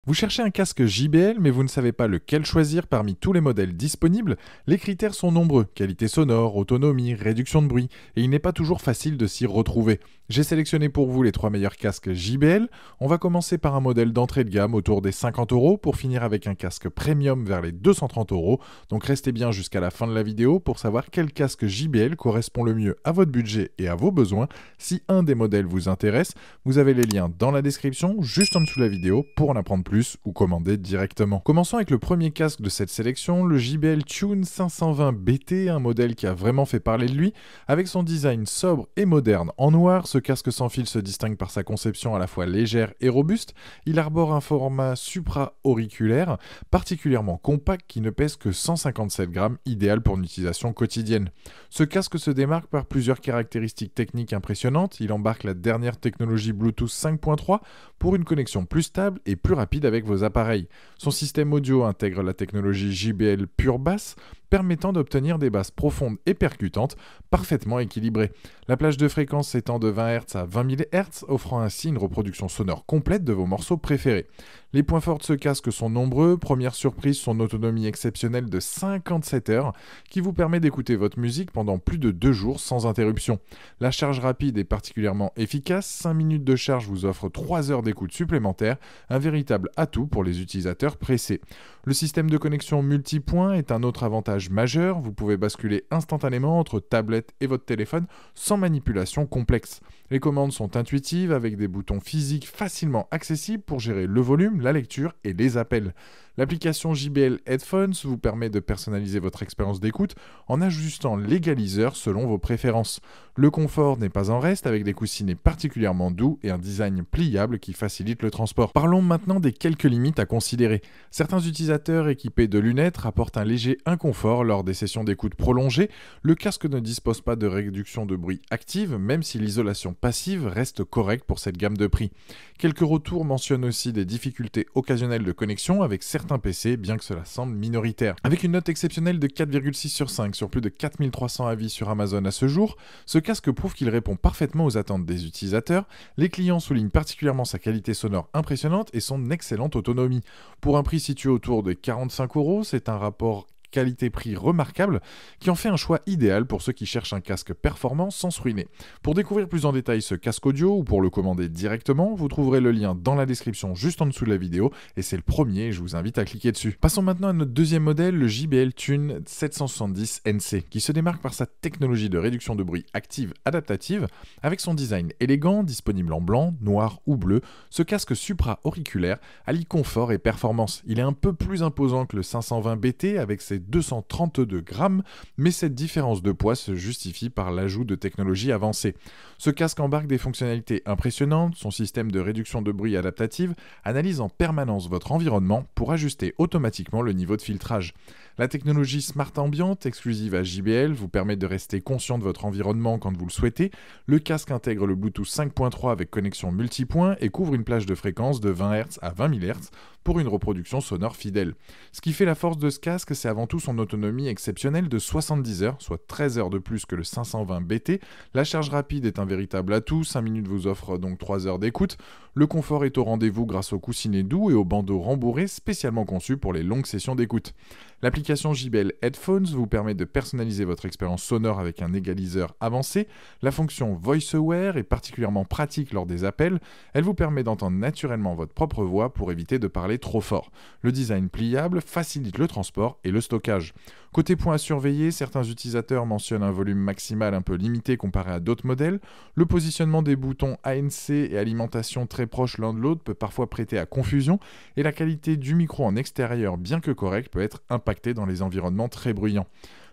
Vous cherchez un casque JBL mais vous ne savez pas lequel choisir parmi tous les modèles disponibles? Les critères sont nombreux, qualité sonore, autonomie, réduction de bruit, et il n'est pas toujours facile de s'y retrouver. J'ai sélectionné pour vous les 3 meilleurs casques JBL. On va commencer par un modèle d'entrée de gamme autour des 50 € pour finir avec un casque premium vers les 230 €. Donc restez bien jusqu'à la fin de la vidéo pour savoir quel casque JBL correspond le mieux à votre budget et à vos besoins. Si un des modèles vous intéresse, vous avez les liens dans la description, juste en dessous de la vidéo, pour en apprendre plus ou commander directement. Commençons avec le premier casque de cette sélection, le JBL Tune 520 BT, un modèle qui a vraiment fait parler de lui. Avec son design sobre et moderne en noir, ce casque sans fil se distingue par sa conception à la fois légère et robuste. Il arbore un format supra-auriculaire particulièrement compact qui ne pèse que 157 grammes, idéal pour une utilisation quotidienne. Ce casque se démarque par plusieurs caractéristiques techniques impressionnantes. Il embarque la dernière technologie Bluetooth 5.3 pour une connexion plus stable et plus rapide avec vos appareils. Son système audio intègre la technologie JBL Pure Bass, permettant d'obtenir des basses profondes et percutantes, parfaitement équilibrées. La plage de fréquence s'étend de 20 Hz à 20 000 Hz, offrant ainsi une reproduction sonore complète de vos morceaux préférés. Les points forts de ce casque sont nombreux. Première surprise, son autonomie exceptionnelle de 57 heures, qui vous permet d'écouter votre musique pendant plus de 2 jours sans interruption. La charge rapide est particulièrement efficace. 5 minutes de charge vous offrent 3 heures d'écoute supplémentaires, un véritable atout pour les utilisateurs pressés. Le système de connexion multipoint est un autre avantage majeur. Vous pouvez basculer instantanément entre tablette et votre téléphone sans manipulation complexe. Les commandes sont intuitives avec des boutons physiques facilement accessibles pour gérer le volume, la lecture et les appels. L'application JBL Headphones vous permet de personnaliser votre expérience d'écoute en ajustant l'égaliseur selon vos préférences. Le confort n'est pas en reste avec des coussinets particulièrement doux et un design pliable qui facilite le transport. Parlons maintenant des quelques limites à considérer. Certains utilisateurs équipés de lunettes rapportent un léger inconfort lors des sessions d'écoute prolongées. Le casque ne dispose pas de réduction de bruit active, même si l'isolation passive reste correcte pour cette gamme de prix. Quelques retours mentionnent aussi des difficultés occasionnelles de connexion avec certains PC, bien que cela semble minoritaire. Avec une note exceptionnelle de 4,6 sur 5 sur plus de 4300 avis sur Amazon à ce jour, ce casque prouve qu'il répond parfaitement aux attentes des utilisateurs. Les clients soulignent particulièrement sa qualité sonore impressionnante et son excellente autonomie. Pour un prix situé autour de 45 €, c'est un rapport qualité-prix remarquable qui en fait un choix idéal pour ceux qui cherchent un casque performant sans se ruiner. Pour découvrir plus en détail ce casque audio ou pour le commander directement, vous trouverez le lien dans la description juste en dessous de la vidéo et c'est le premier et je vous invite à cliquer dessus. Passons maintenant à notre deuxième modèle, le JBL Tune 770 NC, qui se démarque par sa technologie de réduction de bruit active adaptative. Avec son design élégant, disponible en blanc, noir ou bleu, ce casque supra-auriculaire allie confort et performance. Il est un peu plus imposant que le 520 BT avec ses 232 grammes, mais cette différence de poids se justifie par l'ajout de technologies avancées. Ce casque embarque des fonctionnalités impressionnantes. Son système de réduction de bruit adaptative analyse en permanence votre environnement pour ajuster automatiquement le niveau de filtrage. La technologie Smart Ambient, exclusive à JBL, vous permet de rester conscient de votre environnement quand vous le souhaitez. Le casque intègre le Bluetooth 5.3 avec connexion multipoint et couvre une plage de fréquence de 20 Hz à 20 000 Hz pour une reproduction sonore fidèle. Ce qui fait la force de ce casque, c'est avant tout son autonomie exceptionnelle de 70 heures, soit 13 heures de plus que le 520 BT. La charge rapide est un véritable atout, 5 minutes vous offrent donc 3 heures d'écoute. Le confort est au rendez-vous grâce aux coussinets doux et aux bandeaux rembourrés spécialement conçus pour les longues sessions d'écoute. L'application JBL Headphones vous permet de personnaliser votre expérience sonore avec un égaliseur avancé. La fonction VoiceAware est particulièrement pratique lors des appels. Elle vous permet d'entendre naturellement votre propre voix pour éviter de parler trop fort. Le design pliable facilite le transport et le stockage. Côté points à surveiller, certains utilisateurs mentionnent un volume maximal un peu limité comparé à d'autres modèles. Le positionnement des boutons ANC et alimentation très proches l'un de l'autre peut parfois prêter à confusion et la qualité du micro en extérieur, bien que correcte, peut être impactée dans les environnements très bruyants.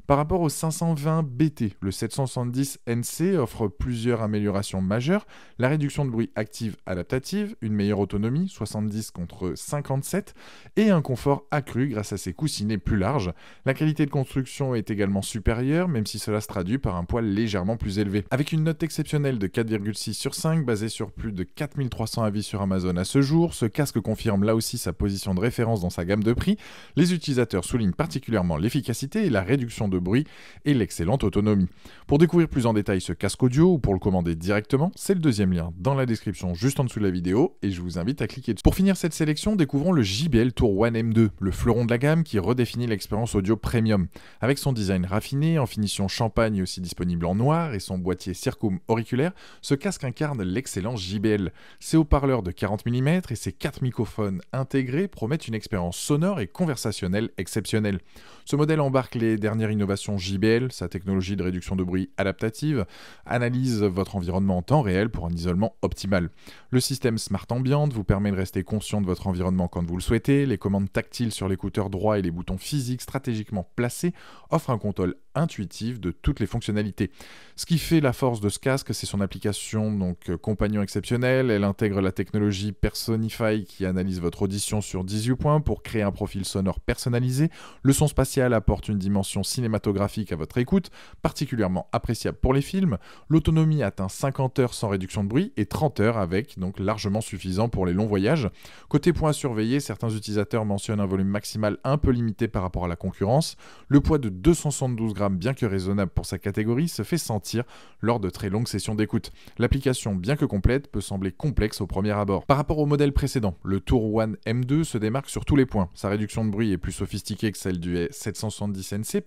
Par rapport au 520 BT, le 770 NC offre plusieurs améliorations majeures, la réduction de bruit active adaptative, une meilleure autonomie, 70 contre 57, et un confort accru grâce à ses coussinets plus larges. La qualité de construction est également supérieure, même si cela se traduit par un poids légèrement plus élevé. Avec une note exceptionnelle de 4,6 sur 5, basée sur plus de 4300 avis sur Amazon à ce jour, ce casque confirme là aussi sa position de référence dans sa gamme de prix. Les utilisateurs soulignent particulièrement l'efficacité et la réduction réduction de bruit et l'excellente autonomie. Pour découvrir plus en détail ce casque audio ou pour le commander directement, c'est le deuxième lien dans la description juste en dessous de la vidéo et je vous invite à cliquer dessus. Pour finir cette sélection, découvrons le JBL Tour One M2, le fleuron de la gamme qui redéfinit l'expérience audio premium. Avec son design raffiné, en finition champagne et aussi disponible en noir et son boîtier Circum auriculaire, ce casque incarne l'excellence JBL. Ses haut-parleurs de 40 mm et ses 4 microphones intégrés promettent une expérience sonore et conversationnelle exceptionnelle. Ce modèle embarque les dernières innovations JBL, sa technologie de réduction de bruit adaptative, analyse votre environnement en temps réel pour un isolement optimal. Le système Smart Ambient vous permet de rester conscient de votre environnement quand vous le souhaitez, les commandes tactiles sur l'écouteur droit et les boutons physiques stratégiquement placés offrent un contrôle intuitif de toutes les fonctionnalités. Ce qui fait la force de ce casque, c'est son application compagnon exceptionnelle. Elle intègre la technologie Personify qui analyse votre audition sur 18 points pour créer un profil sonore personnalisé. Le son spatial apporte une dimension cinématographique à votre écoute, particulièrement appréciable pour les films. L'autonomie atteint 50 heures sans réduction de bruit et 30 heures avec, donc largement suffisant pour les longs voyages. Côté points à surveiller, certains utilisateurs mentionnent un volume maximal un peu limité par rapport à la concurrence. Le poids de 272 grammes, bien que raisonnable pour sa catégorie, se fait sentir lors de très longues sessions d'écoute. L'application, bien que complète, peut sembler complexe au premier abord. Par rapport au modèle précédent, le Tour One M2 se démarque sur tous les points. Sa réduction de bruit est plus sophistiquée que celle du 770NC,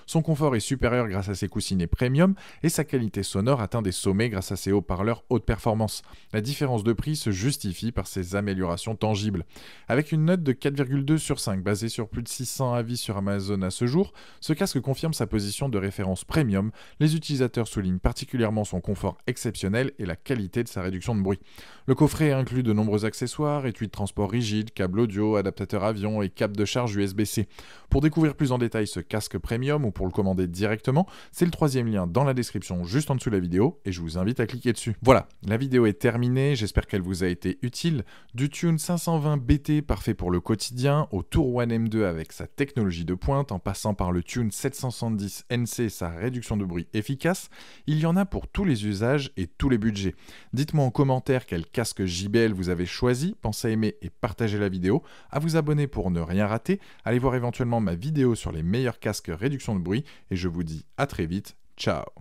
son confort est supérieur grâce à ses coussinets premium et sa qualité sonore atteint des sommets grâce à ses haut-parleurs haute performance. La différence de prix se justifie par ces améliorations tangibles. Avec une note de 4,2 sur 5 basée sur plus de 600 avis sur Amazon à ce jour, ce casque confirme sa position de référence premium. Les utilisateurs soulignent particulièrement son confort exceptionnel et la qualité de sa réduction de bruit. Le coffret inclut de nombreux accessoires, étui de transport rigide, câble audio, adaptateur avion et câble de charge USB-C. Pour découvrir plus en détail ce casque premium ou pour le commander directement, c'est le troisième lien dans la description juste en dessous de la vidéo et je vous invite à cliquer dessus. Voilà, la vidéo est terminée, j'espère qu'elle vous a été utile. Du Tune 520 BT parfait pour le quotidien, au Tour One M2 avec sa technologie de pointe, en passant par le Tune 770 NC, sa réduction de bruit efficace, il y en a pour tous les usages et tous les budgets. Dites-moi en commentaire quel casque JBL vous avez choisi, pensez à aimer et partager la vidéo, à vous abonner pour ne rien rater, allez voir éventuellement ma vidéo sur les meilleurs casques réduction de bruit et je vous dis à très vite, ciao.